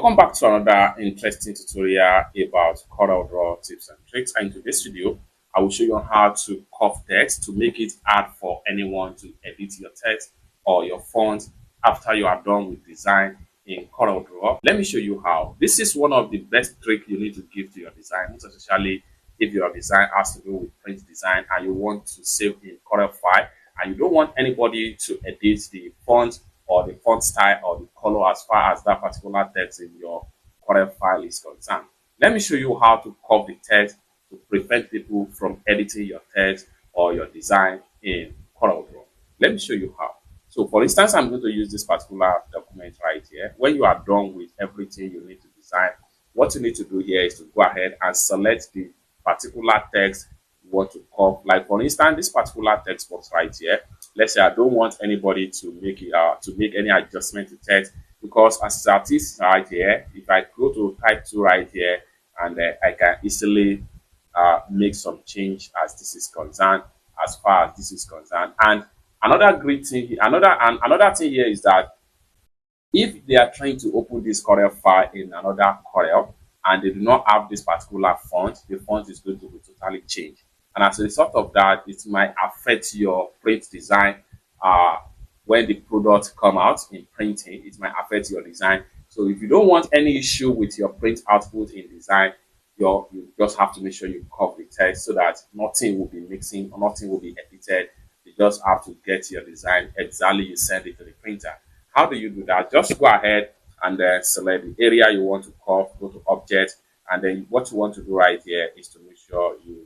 Welcome back to another interesting tutorial about CorelDRAW tips and tricks. And in today's video, I will show you how to curve text to make it hard for anyone to edit your text or your font after you are done with design in CorelDRAW. Let me show you how. This is one of the best tricks you need to give to your design, most especially if your design has to do with print design and you want to save in Corel file and you don't want anybody to edit the font or the font style or the color as far as that particular text in your Corel file is concerned. Let me show you how to curve the text to prevent people from editing your text or your design in CorelDRAW. Let me show you how. So for instance, I'm going to use this particular document right here. When you are done with everything you need to design, what you need to do here is to go ahead and select the particular text you want to curve. Like for instance, this particular text box right here. Let's say I don't want anybody to make it to make any adjustment to text, because as it is right here, if I go to type 2 right here, and I can easily make some change as this is concerned, as far as this is concerned. And another great thing, another thing here is that if they are trying to open this Corel file in another Corel and they do not have this particular font, the font is going to be totally changed. And as a result of that, it might affect your print design. When the product come out in printing, it might affect your design. So if you don't want any issue with your print output in design, you just have to make sure you curve the text so that nothing will be mixing or nothing will be edited. You just have to get your design exactly you send it to the printer. How do you do that? Just go ahead and select the area you want to curve, go to object, and then what you want to do right here is to make sure you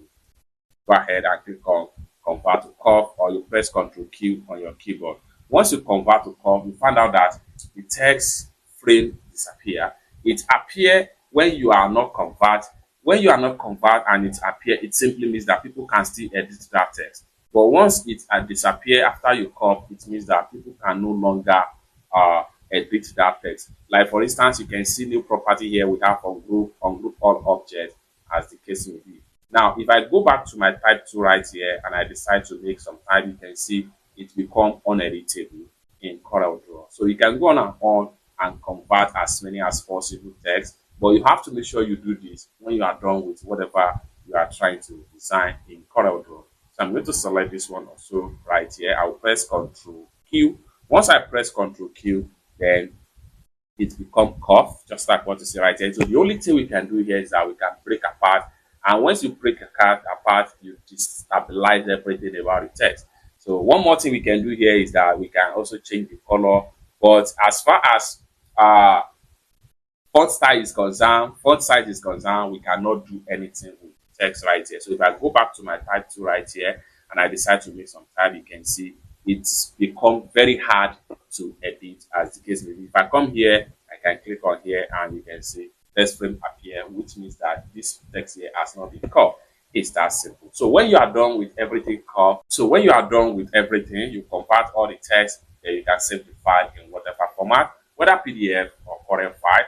go ahead and click on convert to curve, or you press Ctrl Q on your keyboard. Once you convert to curve, you find out that the text frame disappear. It appear when you are not convert. When you are not convert and it appear, it simply means that people can still edit that text. But once it disappear after you curve, it means that people can no longer edit that text. Like for instance, you can see new property here we have on group all object, as the case may be. Now, if I go back to my type 2 right here and I decide to make some type, you can see it become uneditable in CorelDRAW. So you can go on and convert as many as possible text, but you have to make sure you do this when you are done with whatever you are trying to design in CorelDRAW. So I'm going to select this one also right here. I will press Ctrl Q. Once I press Ctrl Q, then it becomes curved, just like what you see right here. So the only thing we can do here is that we can break apart. And once you break a card apart, you destabilize everything about the text. So one more thing we can do here is that we can also change the color. But as far as font style is concerned, font size is concerned, we cannot do anything with text right here. So if I go back to my type 2 right here and I decide to make some type, you can see it's become very hard to edit, as the case may be. If I come here, I can click on here and you can see text frame appear, which means that this text here has not been curved. It's that simple. So when you are done with everything curved, you convert all the text, then you can save the file in whatever format, whether PDF or Corel file,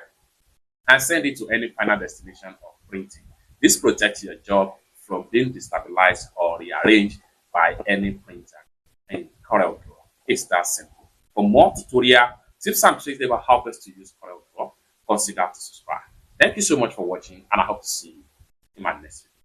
and send it to any final destination of printing. This protects your job from being destabilized or rearranged by any printer in CorelDRAW. It's that simple. For more tutorial tips and tricks that will help us to use CorelDRAW, consider to subscribe. Thank you so much for watching, and I hope to see you in my next video.